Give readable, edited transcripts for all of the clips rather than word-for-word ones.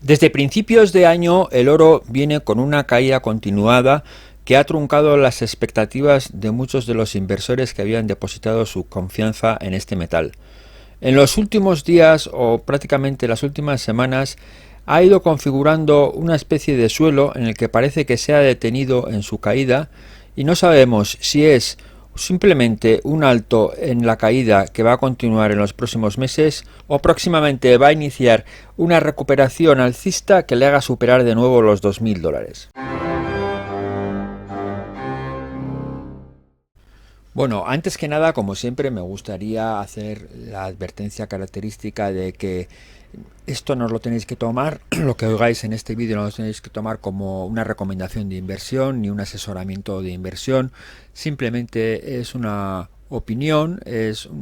Desde principios de año el oro viene con una caída continuada que ha truncado las expectativas de muchos de los inversores que habían depositado su confianza en este metal. En los últimos días o prácticamente las últimas semanas ha ido configurando una especie de suelo en el que parece que se ha detenido en su caída y no sabemos si es simplemente un alto en la caída que va a continuar en los próximos meses o próximamente va a iniciar una recuperación alcista que le haga superar de nuevo los $2.000. Bueno, antes que nada, como siempre, me gustaría hacer la advertencia característica de que esto no lo tenéis que tomar, lo que oigáis en este vídeo no lo tenéis que tomar como una recomendación de inversión ni un asesoramiento de inversión, simplemente es una opinión,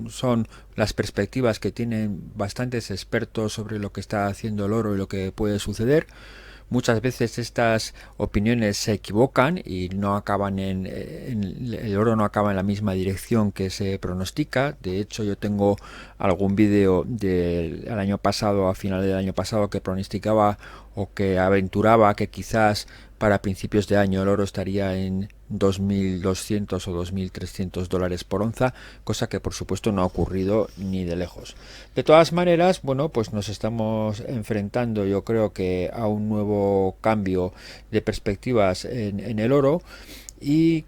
son las perspectivas que tienen bastantes expertos sobre lo que está haciendo el oro y lo que puede suceder. Muchas veces estas opiniones se equivocan y no acaban el oro no acaba en la misma dirección que se pronostica. De hecho, yo tengo algún vídeo del año pasado, a final del año pasado, que pronosticaba o que aventuraba que quizás para principios de año el oro estaría en 2.200 o $2.300 por onza, cosa que por supuesto no ha ocurrido ni de lejos. De todas maneras, bueno, pues nos estamos enfrentando, yo creo que a un nuevo cambio de perspectivas en el oro, y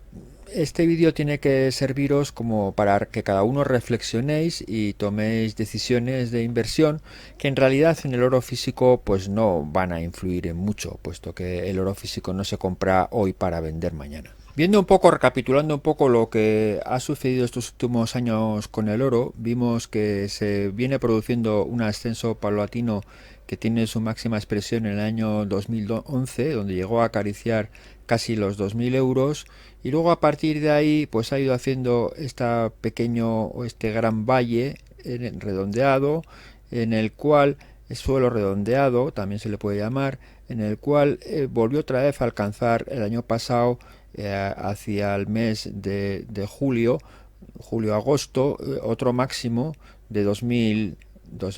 este vídeo tiene que serviros como para que cada uno reflexionéis y toméis decisiones de inversión que en realidad en el oro físico pues no van a influir en mucho, puesto que el oro físico no se compra hoy para vender mañana. Viendo un poco, recapitulando un poco lo que ha sucedido estos últimos años con el oro, vimos que se viene produciendo un ascenso paulatino que tiene su máxima expresión en el año 2011, donde llegó a acariciar casi los 2.000 euros, y luego a partir de ahí pues ha ido haciendo este pequeño o este gran valle redondeado, en el cual el suelo redondeado también se le puede llamar, en el cual volvió otra vez a alcanzar el año pasado hacia el mes de julio-agosto, otro máximo de 2000,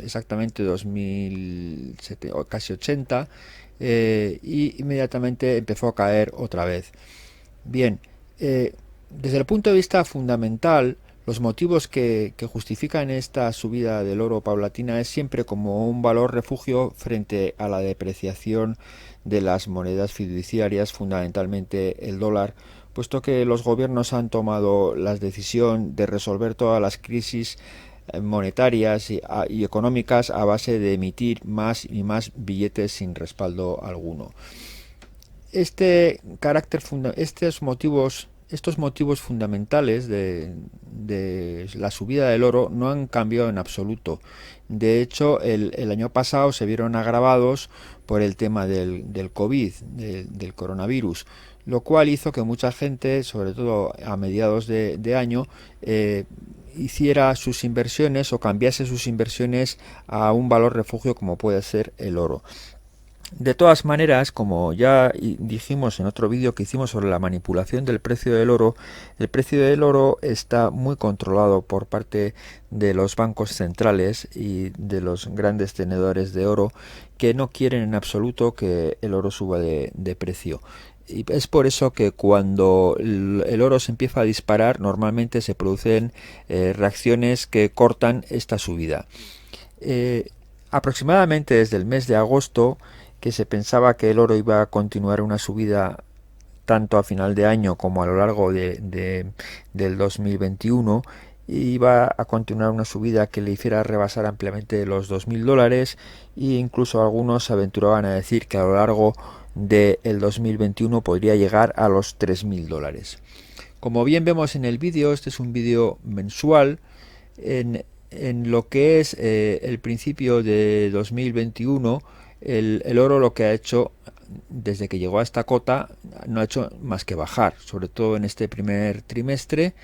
exactamente 2000, casi 80, y inmediatamente empezó a caer otra vez. Bien, desde el punto de vista fundamental, los motivos que justifican esta subida del oro paulatina es siempre como un valor refugio frente a la depreciación de las monedas fiduciarias, fundamentalmente el dólar, puesto que los gobiernos han tomado la decisión de resolver todas las crisis monetarias y económicas a base de emitir más y más billetes sin respaldo alguno. Estos motivos fundamentales de la subida del oro no han cambiado en absoluto. De hecho, el año pasado se vieron agravados por el tema del COVID, del coronavirus, lo cual hizo que mucha gente, sobre todo a mediados de año, hiciera sus inversiones o cambiase sus inversiones a un valor refugio como puede ser el oro. De todas maneras, como ya dijimos en otro vídeo que hicimos sobre la manipulación del precio del oro, el precio del oro está muy controlado por parte de los bancos centrales y de los grandes tenedores de oro, que no quieren en absoluto que el oro suba de precio. Y es por eso que cuando el oro se empieza a disparar, normalmente se producen reacciones que cortan esta subida. Aproximadamente desde el mes de agosto, que se pensaba que el oro iba a continuar una subida tanto a final de año como a lo largo del 2021, iba a continuar una subida que le hiciera rebasar ampliamente los $2.000, e incluso algunos se aventuraban a decir que a lo largo del 2021 podría llegar a los $3.000. Como bien vemos en el vídeo, este es un vídeo mensual. En lo que es el principio de 2021, el oro lo que ha hecho desde que llegó a esta cota no ha hecho más que bajar, sobre todo en este primer trimestre.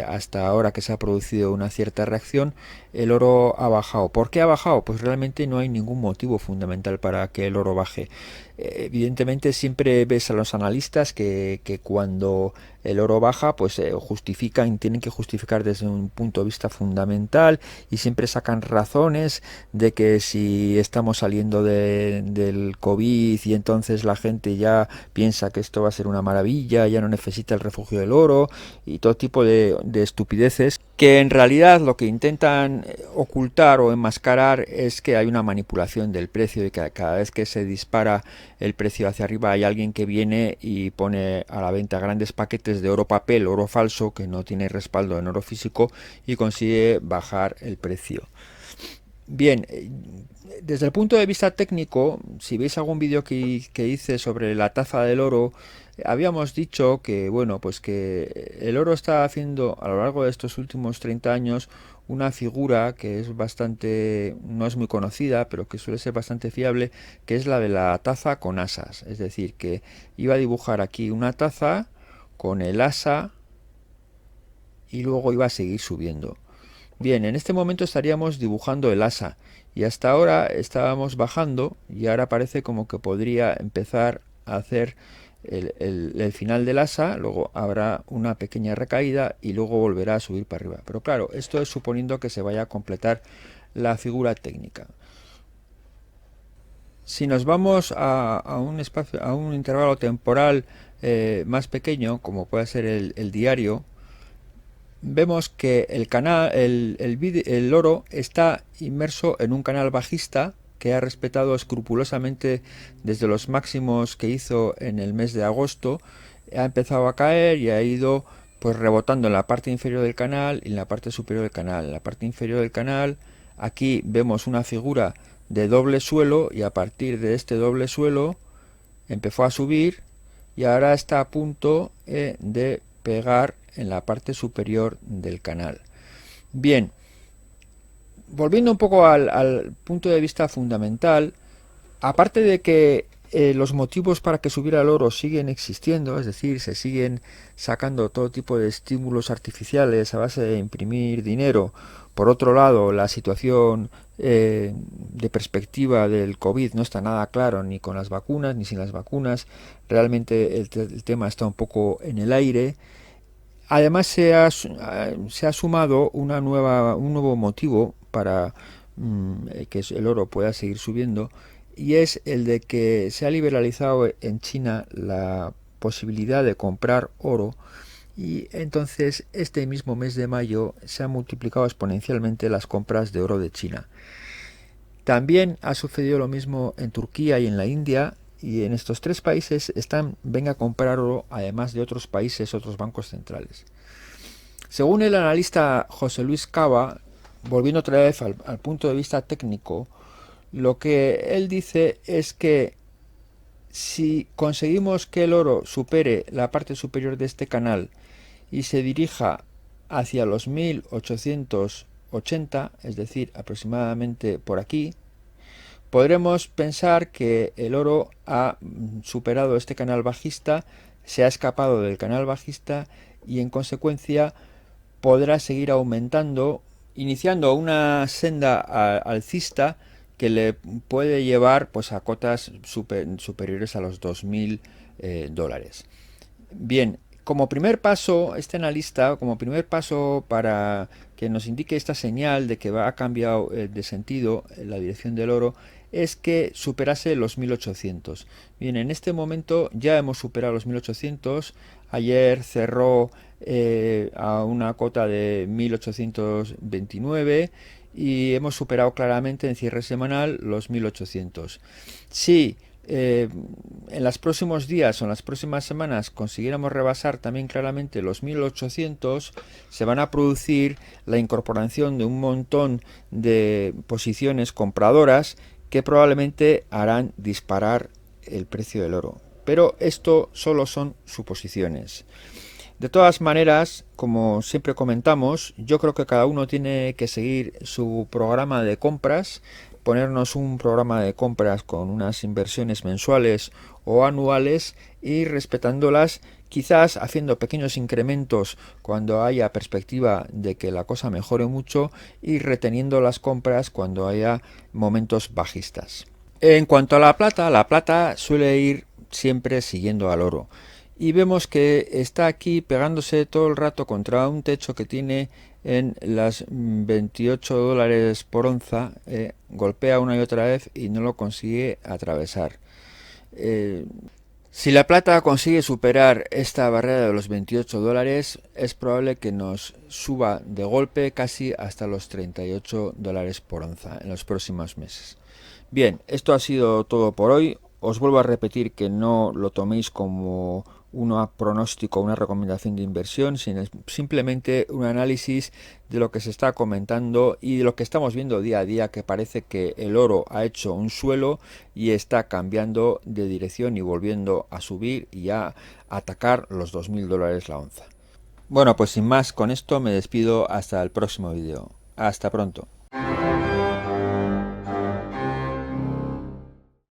Hasta ahora que se ha producido una cierta reacción, el oro ha bajado. ¿Por qué ha bajado? Pues realmente no hay ningún motivo fundamental para que el oro baje. Evidentemente siempre ves a los analistas que cuando el oro baja, pues tienen que justificar desde un punto de vista fundamental, y siempre sacan razones de que si estamos saliendo del COVID y entonces la gente ya piensa que esto va a ser una maravilla, ya no necesita el refugio del oro y todo tipo de estupideces, que en realidad lo que intentan ocultar o enmascarar es que hay una manipulación del precio y que cada vez que se dispara el precio hacia arriba hay alguien que viene y pone a la venta grandes paquetes de oro papel, oro falso, que no tiene respaldo en oro físico, y consigue bajar el precio. Bien, desde el punto de vista técnico, si veis algún vídeo que hice sobre la taza del oro, habíamos dicho que, bueno, pues que el oro está haciendo a lo largo de estos últimos 30 años una figura que es bastante, no es muy conocida, pero que suele ser bastante fiable, que es la de la taza con asas. Es decir, que iba a dibujar aquí una taza con el asa y luego iba a seguir subiendo. Bien, en este momento estaríamos dibujando el asa y hasta ahora estábamos bajando, y ahora parece como que podría empezar a hacer el final del asa, luego habrá una pequeña recaída y luego volverá a subir para arriba. Pero claro, esto es suponiendo que se vaya a completar la figura técnica. Si nos vamos a un espacio, a un intervalo temporal más pequeño, como puede ser el diario, vemos que el oro está inmerso en un canal bajista que ha respetado escrupulosamente desde los máximos que hizo en el mes de agosto. Ha empezado a caer y ha ido pues rebotando en la parte inferior del canal y en la parte superior del canal. En la parte inferior del canal aquí vemos una figura de doble suelo, y a partir de este doble suelo empezó a subir y ahora está a punto de pegar en la parte superior del canal. Bien, volviendo un poco al punto de vista fundamental, aparte de que los motivos para que subiera el oro siguen existiendo, es decir, se siguen sacando todo tipo de estímulos artificiales a base de imprimir dinero. Por otro lado, la situación de perspectiva del COVID no está nada claro, ni con las vacunas ni sin las vacunas. Realmente el tema está un poco en el aire. Además se ha sumado un nuevo motivo para que el oro pueda seguir subiendo, y es el de que se ha liberalizado en China la posibilidad de comprar oro, y entonces este mismo mes de mayo se han multiplicado exponencialmente las compras de oro de China. También ha sucedido lo mismo en Turquía y en la India, y en estos tres países venga a comprar oro, además de otros países, otros bancos centrales. Según el analista José Luis Cava, volviendo otra vez al punto de vista técnico, lo que él dice es que si conseguimos que el oro supere la parte superior de este canal y se dirija hacia los 1880, es decir, aproximadamente por aquí, podremos pensar que el oro ha superado este canal bajista, se ha escapado del canal bajista y en consecuencia podrá seguir aumentando, iniciando una senda alcista que le puede llevar pues a cotas superiores a los $2000. Bien, como primer paso, este analista, como primer paso para que nos indique esta señal de que ha cambiado de sentido la dirección del oro, es que superase los 1800. Bien, en este momento ya hemos superado los 1800. Ayer cerró a una cota de 1829 y hemos superado claramente en cierre semanal los 1800. Si en los próximos días o en las próximas semanas consiguiéramos rebasar también claramente los 1800, se van a producir la incorporación de un montón de posiciones compradoras que probablemente harán disparar el precio del oro. Pero esto solo son suposiciones. De todas maneras, como siempre comentamos, yo creo que cada uno tiene que seguir su programa de compras, ponernos un programa de compras con unas inversiones mensuales o anuales, y respetándolas, quizás haciendo pequeños incrementos cuando haya perspectiva de que la cosa mejore mucho, y reteniendo las compras cuando haya momentos bajistas. En cuanto a la plata suele ir siempre siguiendo al oro. y vemos que está aquí pegándose todo el rato contra un techo que tiene en las 28 dólares por onza, golpea una y otra vez y no lo consigue atravesar. Eh, si la plata consigue superar esta barrera de los 28 dólares, es probable que nos suba de golpe casi hasta los 38 dólares por onza en los próximos meses. Bien, esto ha sido todo por hoy. Os vuelvo a repetir que no lo toméis como un pronóstico, una recomendación de inversión, sino simplemente un análisis de lo que se está comentando y de lo que estamos viendo día a día, que parece que el oro ha hecho un suelo y está cambiando de dirección y volviendo a subir y a atacar los 2000 dólares la onza. Bueno, pues sin más, con esto me despido hasta el próximo vídeo. Hasta pronto.